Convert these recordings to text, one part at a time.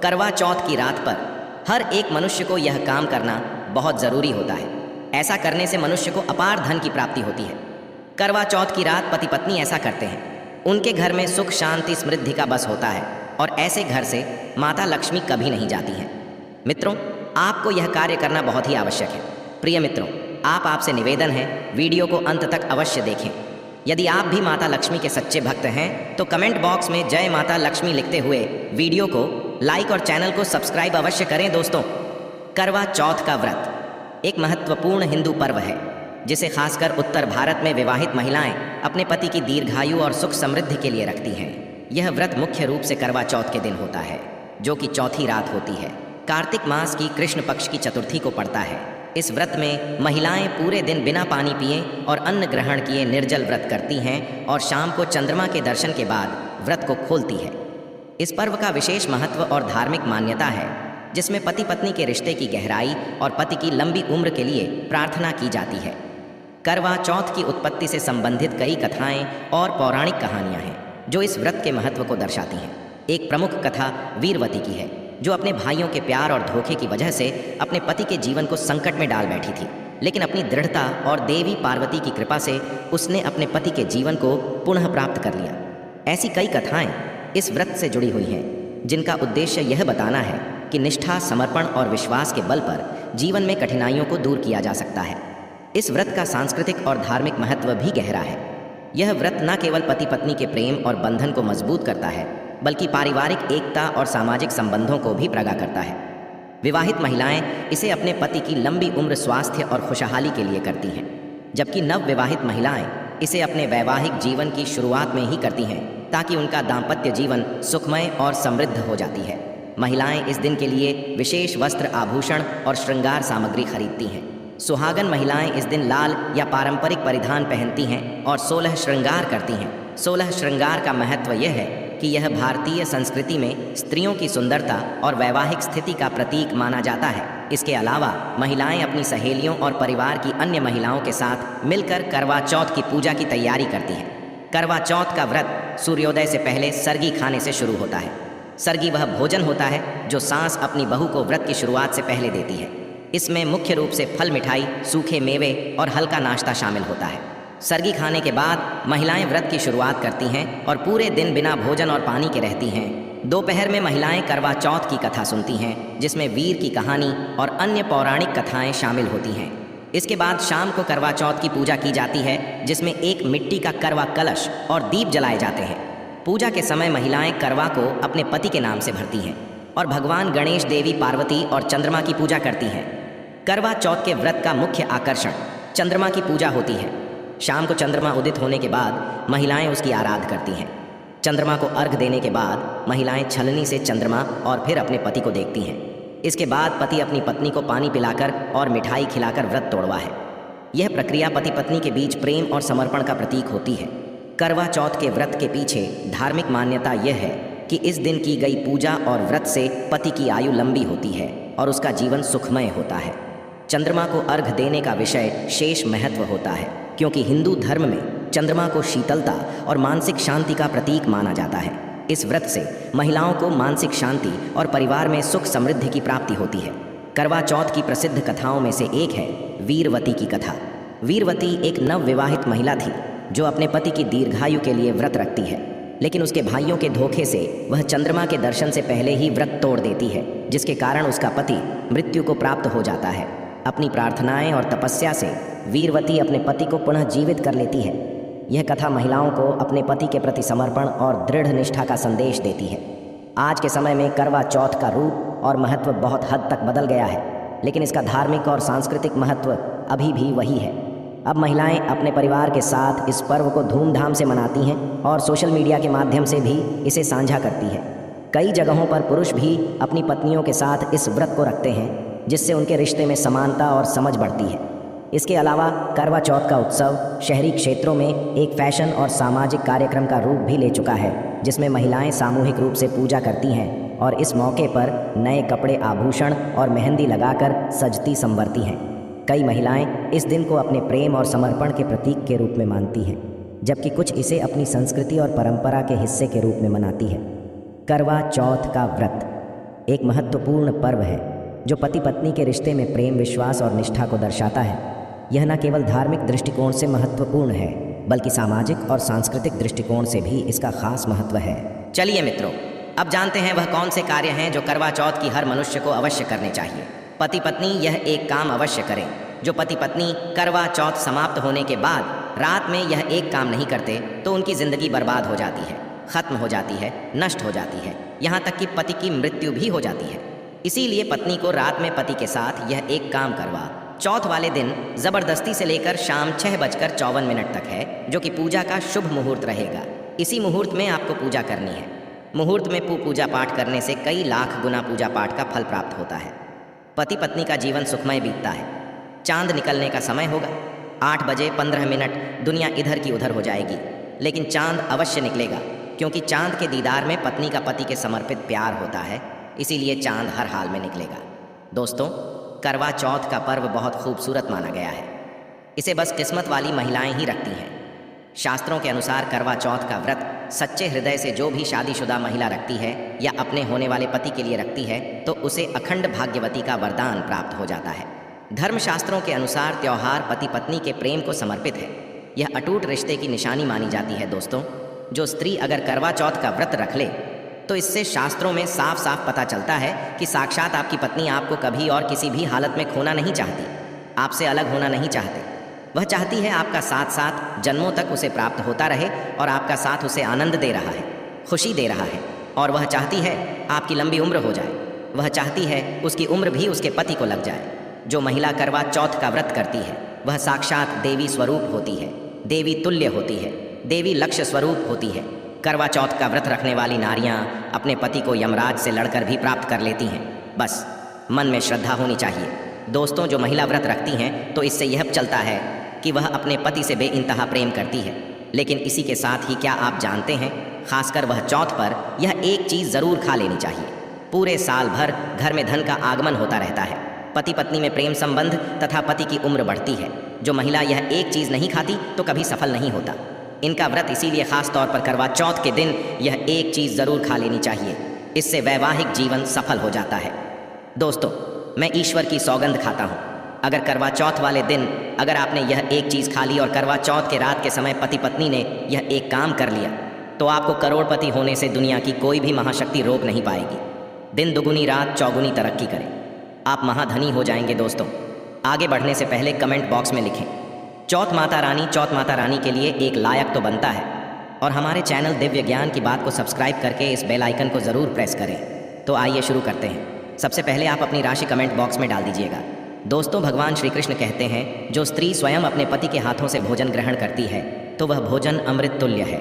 करवा चौथ की रात पर हर एक मनुष्य को यह काम करना बहुत ज़रूरी होता है। ऐसा करने से मनुष्य को अपार धन की प्राप्ति होती है। करवा चौथ की रात पति पत्नी ऐसा करते हैं, उनके घर में सुख शांति समृद्धि का बस होता है और ऐसे घर से माता लक्ष्मी कभी नहीं जाती हैं। मित्रों, आपको यह कार्य करना बहुत ही आवश्यक है। प्रिय मित्रों, आपसे निवेदन है, वीडियो को अंत तक अवश्य देखें। यदि आप भी माता लक्ष्मी के सच्चे भक्त हैं तो कमेंट बॉक्स में जय माता लक्ष्मी लिखते हुए वीडियो को लाइक और चैनल को सब्सक्राइब अवश्य करें। दोस्तों, करवा चौथ का व्रत एक महत्वपूर्ण हिंदू पर्व है जिसे खासकर उत्तर भारत में विवाहित महिलाएं अपने पति की दीर्घायु और सुख समृद्धि के लिए रखती हैं। यह व्रत मुख्य रूप से करवा चौथ के दिन होता है, जो कि चौथी रात होती है। कार्तिक मास की कृष्ण पक्ष की चतुर्थी को पड़ता है। इस व्रत में महिलाएं पूरे दिन बिना पानी पिए और अन्न ग्रहण किए निर्जल व्रत करती हैं और शाम को चंद्रमा के दर्शन के बाद व्रत को खोलती है। इस पर्व का विशेष महत्व और धार्मिक मान्यता है, जिसमें पति पत्नी के रिश्ते की गहराई और पति की लंबी उम्र के लिए प्रार्थना की जाती है। करवा चौथ की उत्पत्ति से संबंधित कई कथाएं और पौराणिक कहानियां हैं जो इस व्रत के महत्व को दर्शाती हैं। एक प्रमुख कथा वीरवती की है, जो अपने भाइयों के प्यार और धोखे की वजह से अपने पति के जीवन को संकट में डाल बैठी थी, लेकिन अपनी दृढ़ता और देवी पार्वती की कृपा से उसने अपने पति के जीवन को पुनः प्राप्त कर लिया। ऐसी कई कथाएं इस व्रत से जुड़ी हुई हैं, जिनका उद्देश्य यह बताना है कि निष्ठा, समर्पण और विश्वास के बल पर जीवन में कठिनाइयों को दूर किया जा सकता है। इस व्रत का सांस्कृतिक और धार्मिक महत्व भी गहरा है। यह व्रत न केवल पति पत्नी के प्रेम और बंधन को मजबूत करता है, बल्कि पारिवारिक एकता और सामाजिक संबंधों को भी प्रगाढ़ करता है। विवाहित महिलाएं इसे अपने पति की लंबी उम्र, स्वास्थ्य और खुशहाली के लिए करती हैं, जबकि नवविवाहित महिलाएं इसे अपने वैवाहिक जीवन की शुरुआत में ही करती हैं, ताकि उनका दाम्पत्य जीवन सुखमय और समृद्ध हो जाती है। महिलाएं इस दिन के लिए विशेष वस्त्र, आभूषण और श्रृंगार सामग्री खरीदती हैं। सुहागन महिलाएं इस दिन लाल या पारंपरिक परिधान पहनती हैं और 16 श्रृंगार करती हैं। 16 श्रृंगार का महत्व यह है कि यह भारतीय संस्कृति में स्त्रियों की सुंदरता और वैवाहिक स्थिति का प्रतीक माना जाता है। इसके अलावा महिलाएं अपनी सहेलियों और परिवार की अन्य महिलाओं के साथ मिलकर करवा चौथ की पूजा की तैयारी करती हैं। करवा चौथ का व्रत सूर्योदय से पहले सरगी खाने से शुरू होता है। सरगी वह भोजन होता है जो सास अपनी बहू को व्रत की शुरुआत से पहले देती है। इसमें मुख्य रूप से फल, मिठाई, सूखे मेवे और हल्का नाश्ता शामिल होता है। सरगी खाने के बाद महिलाएं व्रत की शुरुआत करती हैं और पूरे दिन बिना भोजन और पानी के रहती हैं। दोपहर में महिलाएं करवा चौथ की कथा सुनती हैं, जिसमें वीर की कहानी और अन्य पौराणिक कथाएं शामिल होती हैं। इसके बाद शाम को करवा चौथ की पूजा की जाती है, जिसमें एक मिट्टी का करवा कलश और दीप जलाए जाते हैं। पूजा के समय महिलाएं करवा को अपने पति के नाम से भरती हैं और भगवान गणेश, देवी पार्वती और चंद्रमा की पूजा करती हैं। करवा चौथ के व्रत का मुख्य आकर्षण चंद्रमा की पूजा होती है। शाम को चंद्रमा उदित होने के बाद महिलाएं उसकी आराधना करती हैं। चंद्रमा को अर्घ देने के बाद महिलाएं छलनी से चंद्रमा और फिर अपने पति को देखती हैं। इसके बाद पति अपनी पत्नी को पानी पिलाकर और मिठाई खिलाकर व्रत तोड़वा है। यह प्रक्रिया पति पत्नी के बीच प्रेम और समर्पण का प्रतीक होती है। करवा चौथ के व्रत के पीछे धार्मिक मान्यता यह है कि इस दिन की गई पूजा और व्रत से पति की आयु लंबी होती है और उसका जीवन सुखमय होता है। चंद्रमा को अर्घ देने का विषय शेष महत्व होता है, क्योंकि हिंदू धर्म में चंद्रमा को शीतलता और मानसिक शांति का प्रतीक माना जाता है। इस व्रत से महिलाओं को मानसिक शांति और परिवार में सुख समृद्धि की प्राप्ति होती है। करवा चौथ की प्रसिद्ध कथाओं में से एक है वीरवती की कथा। वीरवती एक नवविवाहित महिला थी जो अपने पति की दीर्घायु के लिए व्रत रखती है, लेकिन उसके भाइयों के धोखे से वह चंद्रमा के दर्शन से पहले ही व्रत तोड़ देती है, जिसके कारण उसका पति मृत्यु को प्राप्त हो जाता है। अपनी प्रार्थनाएं और तपस्या से वीरवती अपने पति को पुनः जीवित कर लेती है। यह कथा महिलाओं को अपने पति के प्रति समर्पण और दृढ़ निष्ठा का संदेश देती है। आज के समय में करवा चौथ का रूप और महत्व बहुत हद तक बदल गया है, लेकिन इसका धार्मिक और सांस्कृतिक महत्व अभी भी वही है। अब महिलाएं अपने परिवार के साथ इस पर्व को धूमधाम से मनाती हैं और सोशल मीडिया के माध्यम से भी इसे साझा करती है। कई जगहों पर पुरुष भी अपनी पत्नियों के साथ इस व्रत को रखते हैं, जिससे उनके रिश्ते में समानता और समझ बढ़ती है। इसके अलावा करवा चौथ का उत्सव शहरी क्षेत्रों में एक फैशन और सामाजिक कार्यक्रम का रूप भी ले चुका है, जिसमें महिलाएं सामूहिक रूप से पूजा करती हैं और इस मौके पर नए कपड़े, आभूषण और मेहंदी लगाकर सजती संवरती हैं। कई महिलाएं इस दिन को अपने प्रेम और समर्पण के प्रतीक के रूप में मानती हैं, जबकि कुछ इसे अपनी संस्कृति और परंपरा के हिस्से के रूप में मनाती है। करवा चौथ का व्रत एक महत्वपूर्ण पर्व है जो पति पत्नी के रिश्ते में प्रेम, विश्वास और निष्ठा को दर्शाता है। यह न केवल धार्मिक दृष्टिकोण से महत्वपूर्ण है बल्कि सामाजिक और सांस्कृतिक दृष्टिकोण से भी इसका खास महत्व है। चलिए मित्रों, अब जानते हैं वह कौन से कार्य हैं जो करवा चौथ की हर मनुष्य को अवश्य करने चाहिए। पति पत्नी यह एक काम अवश्य करें। जो पति पत्नी करवा चौथ समाप्त होने के बाद रात में यह एक काम नहीं करते तो उनकी जिंदगी बर्बाद हो जाती है, खत्म हो जाती है, नष्ट हो जाती है, यहाँ तक कि पति की मृत्यु भी हो जाती है। इसीलिए पत्नी को रात में पति के साथ यह एक काम करवा चौथ वाले दिन जबरदस्ती से लेकर शाम 6:54 तक है, जो कि पूजा का शुभ मुहूर्त रहेगा। इसी मुहूर्त में आपको पूजा करनी है। मुहूर्त में पूजा पाठ करने से कई लाख गुना पूजा पाठ का फल प्राप्त होता है। पति पत्नी का जीवन सुखमय बीतता है। चांद निकलने का समय होगा। 8:15 दुनिया इधर की उधर हो जाएगी, लेकिन चांद अवश्य निकलेगा, क्योंकि चांद के दीदार में पत्नी का पति के समर्पित प्यार होता है। इसीलिए चांद हर हाल में निकलेगा। दोस्तों, करवा चौथ का पर्व बहुत खूबसूरत माना गया है। इसे बस किस्मत वाली महिलाएं ही रखती हैं। शास्त्रों के अनुसार करवा चौथ का व्रत सच्चे हृदय से जो भी शादीशुदा महिला रखती है या अपने होने वाले पति के लिए रखती है तो उसे अखंड भाग्यवती का वरदान प्राप्त हो जाता है। धर्मशास्त्रों के अनुसार त्यौहार पति पत्नी के प्रेम को समर्पित है। यह अटूट रिश्ते की निशानी मानी जाती है। दोस्तों, जो स्त्री अगर करवा चौथ का व्रत रख ले तो इससे शास्त्रों में साफ साफ पता चलता है कि साक्षात आपकी पत्नी आपको कभी और किसी भी हालत में खोना नहीं चाहती, आपसे अलग होना नहीं चाहते। वह चाहती है आपका साथ साथ जन्मों तक उसे प्राप्त होता रहे और आपका साथ उसे आनंद दे रहा है, खुशी दे रहा है। और वह चाहती है आपकी लंबी उम्र हो जाए। वह चाहती है उसकी उम्र भी उसके पति को लग जाए। जो महिला करवा चौथ का व्रत करती है वह साक्षात देवी स्वरूप होती है, देवी तुल्य होती है, देवी लक्ष्य स्वरूप होती है। करवा चौथ का व्रत रखने वाली नारियां अपने पति को यमराज से लड़कर भी प्राप्त कर लेती हैं। बस मन में श्रद्धा होनी चाहिए। दोस्तों, जो महिला व्रत रखती हैं तो इससे यह चलता है कि वह अपने पति से बेइंतहा प्रेम करती है। लेकिन इसी के साथ ही क्या आप जानते हैं, खासकर वह चौथ पर यह एक चीज़ ज़रूर खा लेनी चाहिए। पूरे साल भर घर में धन का आगमन होता रहता है। पति पत्नी में प्रेम संबंध तथा पति की उम्र बढ़ती है। जो महिला यह एक चीज़ नहीं खाती तो कभी सफल नहीं होता। इनका व्रत इसीलिए खास तौर पर करवा चौथ के दिन यह एक चीज़ ज़रूर खा लेनी चाहिए। इससे वैवाहिक जीवन सफल हो जाता है। दोस्तों, मैं ईश्वर की सौगंध खाता हूँ, अगर करवा चौथ वाले दिन अगर आपने यह एक चीज़ खा ली और करवा चौथ के रात के समय पति पत्नी ने यह एक काम कर लिया तो आपको करोड़पति होने से दुनिया की कोई भी महाशक्ति रोक नहीं पाएगी। दिन दुगुनी रात चौगुनी तरक्की करें, आप महाधनी हो जाएंगे। दोस्तों, आगे बढ़ने से पहले कमेंट बॉक्स में लिखें चौथ माता रानी के लिए एक लायक तो बनता है। और हमारे चैनल दिव्य ज्ञान की बात को सब्सक्राइब करके इस बेल आइकन को ज़रूर प्रेस करें। तो आइए शुरू करते हैं। सबसे पहले आप अपनी राशि कमेंट बॉक्स में डाल दीजिएगा। दोस्तों, भगवान श्री कृष्ण कहते हैं जो स्त्री स्वयं अपने पति के हाथों से भोजन ग्रहण करती है तो वह भोजन अमृत तुल्य है।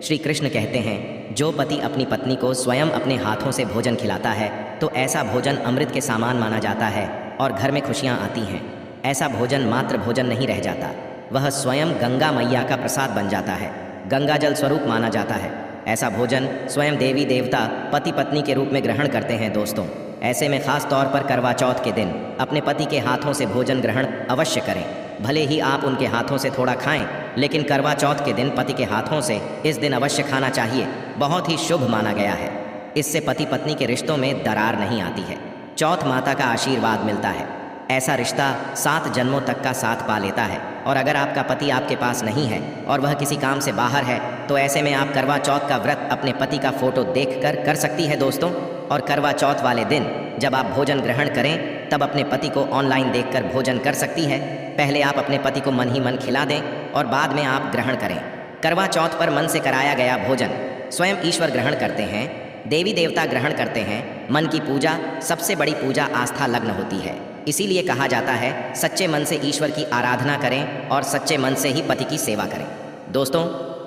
श्री कृष्ण कहते हैं जो पति अपनी पत्नी को स्वयं अपने हाथों से भोजन खिलाता है तो ऐसा भोजन अमृत के समान माना जाता है और घर में खुशियाँ आती हैं। ऐसा भोजन मात्र भोजन नहीं रह जाता, वह स्वयं गंगा मैया का प्रसाद बन जाता है, गंगा जल स्वरूप माना जाता है। ऐसा भोजन स्वयं देवी देवता पति पत्नी के रूप में ग्रहण करते हैं। दोस्तों, ऐसे में खास तौर पर करवा चौथ के दिन अपने पति के हाथों से भोजन ग्रहण अवश्य करें। भले ही आप उनके हाथों से थोड़ा खाएं, लेकिन करवा चौथ के दिन पति के हाथों से इस दिन अवश्य खाना चाहिए। बहुत ही शुभ माना गया है। इससे पति पत्नी के रिश्तों में दरार नहीं आती है। चौथ माता का आशीर्वाद मिलता है। ऐसा रिश्ता 7 जन्मों तक का साथ पा लेता है। और अगर आपका पति आपके पास नहीं है और वह किसी काम से बाहर है तो ऐसे में आप करवा चौथ का व्रत अपने पति का फोटो देखकर कर सकती है। दोस्तों, और करवा चौथ वाले दिन जब आप भोजन ग्रहण करें तब अपने पति को ऑनलाइन देखकर भोजन कर सकती है। पहले आप अपने पति को मन ही मन खिला दें और बाद में आप ग्रहण करें। करवा चौथ पर मन से कराया गया भोजन स्वयं ईश्वर ग्रहण करते हैं, देवी देवता ग्रहण करते हैं। मन की पूजा सबसे बड़ी पूजा आस्था लग्न होती है। इसीलिए कहा जाता है सच्चे मन से ईश्वर की आराधना करें और सच्चे मन से ही पति की सेवा करें। दोस्तों,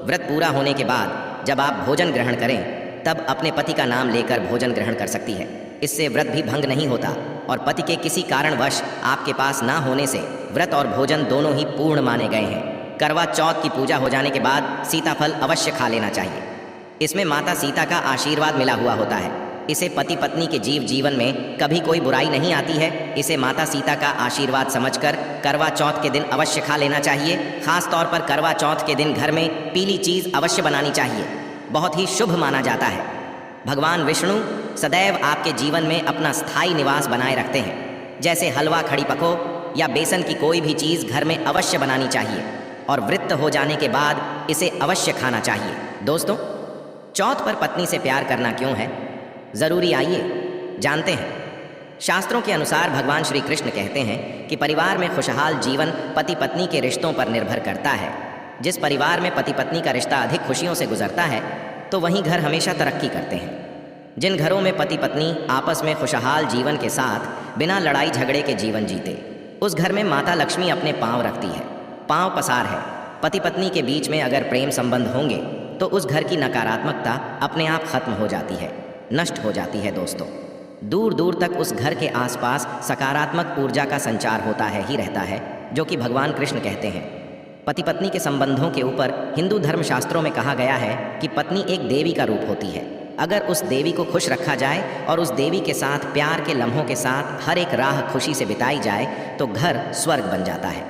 व्रत पूरा होने के बाद जब आप भोजन ग्रहण करें तब अपने पति का नाम लेकर भोजन ग्रहण कर सकती है। इससे व्रत भी भंग नहीं होता और पति के किसी कारणवश आपके पास ना होने से व्रत और भोजन दोनों ही पूर्ण माने गए हैं। करवा चौथ की पूजा हो जाने के बाद सीताफल अवश्य खा लेना चाहिए। इसमें माता सीता का आशीर्वाद मिला हुआ होता है। इसे पति पत्नी के जीवन में कभी कोई बुराई नहीं आती है। इसे माता सीता का आशीर्वाद समझकर करवा चौथ के दिन अवश्य खा लेना चाहिए। खास तौर पर करवा चौथ के दिन घर में पीली चीज़ अवश्य बनानी चाहिए, बहुत ही शुभ माना जाता है। भगवान विष्णु सदैव आपके जीवन में अपना स्थायी निवास बनाए रखते हैं। जैसे हलवा खड़ी पको या बेसन की कोई भी चीज़ घर में अवश्य बनानी चाहिए और वृत्त हो जाने के बाद इसे अवश्य खाना चाहिए। दोस्तों, चौथ पर पत्नी से प्यार करना क्यों है ज़रूरी, आइए जानते हैं। शास्त्रों के अनुसार भगवान श्री कृष्ण कहते हैं कि परिवार में खुशहाल जीवन पति पत्नी के रिश्तों पर निर्भर करता है। जिस परिवार में पति पत्नी का रिश्ता अधिक खुशियों से गुजरता है तो वहीं घर हमेशा तरक्की करते हैं। जिन घरों में पति पत्नी आपस में खुशहाल जीवन के साथ बिना लड़ाई झगड़े के जीवन जीते, उस घर में माता लक्ष्मी अपने पांव रखती है। पांव पसार है। पति पत्नी के बीच में अगर प्रेम संबंध होंगे तो उस घर की नकारात्मकता अपने आप खत्म हो जाती है, नष्ट हो जाती है। दोस्तों, दूर दूर तक उस घर के आसपास सकारात्मक ऊर्जा का संचार होता है ही रहता है, जो कि भगवान कृष्ण कहते हैं। पति पत्नी के संबंधों के ऊपर हिंदू धर्मशास्त्रों में कहा गया है कि पत्नी एक देवी का रूप होती है। अगर उस देवी को खुश रखा जाए और उस देवी के साथ प्यार के लम्हों के साथ हर एक राह खुशी से बिताई जाए तो घर स्वर्ग बन जाता है।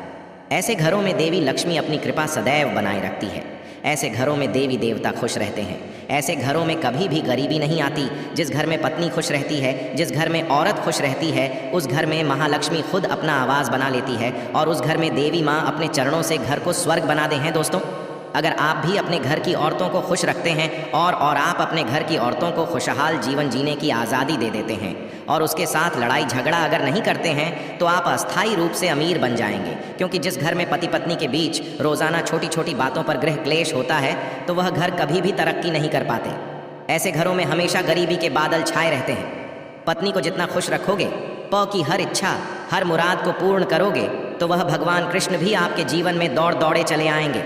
ऐसे घरों में देवी लक्ष्मी अपनी कृपा सदैव बनाए रखती है। ऐसे घरों में देवी देवता खुश रहते हैं। ऐसे घरों में कभी भी गरीबी नहीं आती। जिस घर में पत्नी खुश रहती है, जिस घर में औरत खुश रहती है, उस घर में महालक्ष्मी खुद अपना आवाज़ बना लेती है और उस घर में देवी माँ अपने चरणों से घर को स्वर्ग बना दे हैं। दोस्तों, अगर आप भी अपने घर की औरतों को खुश रखते हैं और आप अपने घर की औरतों को खुशहाल जीवन जीने की आज़ादी दे देते हैं और उसके साथ लड़ाई झगड़ा अगर नहीं करते हैं तो आप अस्थायी रूप से अमीर बन जाएंगे। क्योंकि जिस घर में पति पत्नी के बीच रोज़ाना छोटी छोटी बातों पर गृह क्लेश होता है तो वह घर कभी भी तरक्की नहीं कर पाते। ऐसे घरों में हमेशा गरीबी के बादल छाए रहते हैं। पत्नी को जितना खुश रखोगे, प की हर इच्छा हर मुराद को पूर्ण करोगे तो वह भगवान कृष्ण भी आपके जीवन में दौड़े चले आएंगे।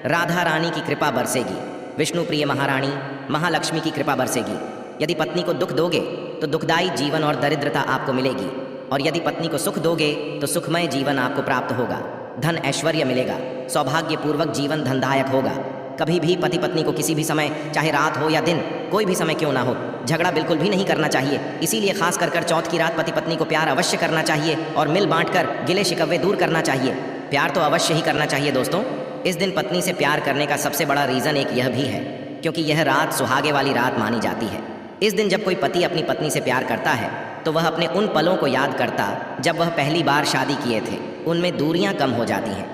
राधा रानी की कृपा बरसेगी, विष्णु प्रिय महारानी महालक्ष्मी की कृपा बरसेगी। यदि पत्नी को दुख दोगे तो दुखदायी जीवन और दरिद्रता आपको मिलेगी, और यदि पत्नी को सुख दोगे तो सुखमय जीवन आपको प्राप्त होगा। धन ऐश्वर्य मिलेगा, सौभाग्यपूर्वक जीवन धनदायक होगा। कभी भी पति पत्नी को किसी भी समय, चाहे रात हो या दिन, कोई भी समय क्यों ना हो, झगड़ा बिल्कुल भी नहीं करना चाहिए। इसीलिए खास कर चौथ की रात पति पत्नी को प्यार अवश्य करना चाहिए और मिल बांट कर गिले शिकवे दूर करना चाहिए। प्यार तो अवश्य ही करना चाहिए। दोस्तों, इस दिन पत्नी से प्यार करने का सबसे बड़ा रीज़न एक यह भी है क्योंकि यह रात सुहागे वाली रात मानी जाती है। इस दिन जब कोई पति अपनी पत्नी से प्यार करता है तो वह अपने उन पलों को याद करता जब वह पहली बार शादी किए थे। उनमें दूरियां कम हो जाती हैं।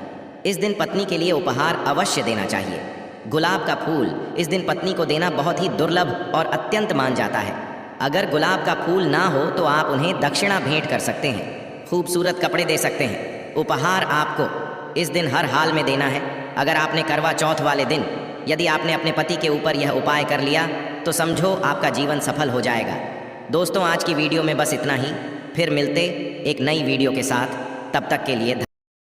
इस दिन पत्नी के लिए उपहार अवश्य देना चाहिए। गुलाब का फूल इस दिन पत्नी को देना बहुत ही दुर्लभ और अत्यंत मान जाता है। अगर गुलाब का फूल ना हो तो आप उन्हें दक्षिणा भेंट कर सकते हैं, खूबसूरत कपड़े दे सकते हैं। उपहार आपको इस दिन हर हाल में देना है। अगर आपने करवा चौथ वाले दिन यदि आपने अपने पति के ऊपर यह उपाय कर लिया तो समझो आपका जीवन सफल हो जाएगा। दोस्तों, आज की वीडियो में बस इतना ही। फिर मिलते एक नई वीडियो के साथ। तब तक के लिए